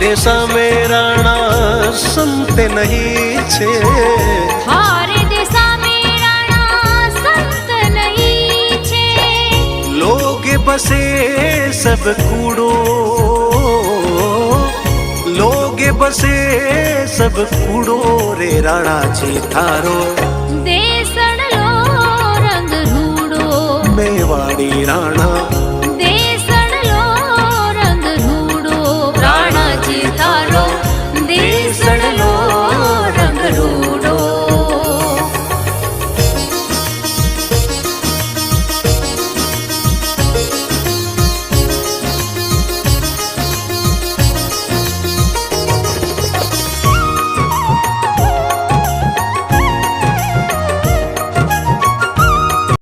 देशा में राणा संत नहीं छे। थारे देशा में राणा संत नहीं छे। लोग बसे सब कूड़ो, लोग बसे सब कूड़ो रे राणा जी थारो देसण लो रंग रूड़ो। मेवाड़ी राणा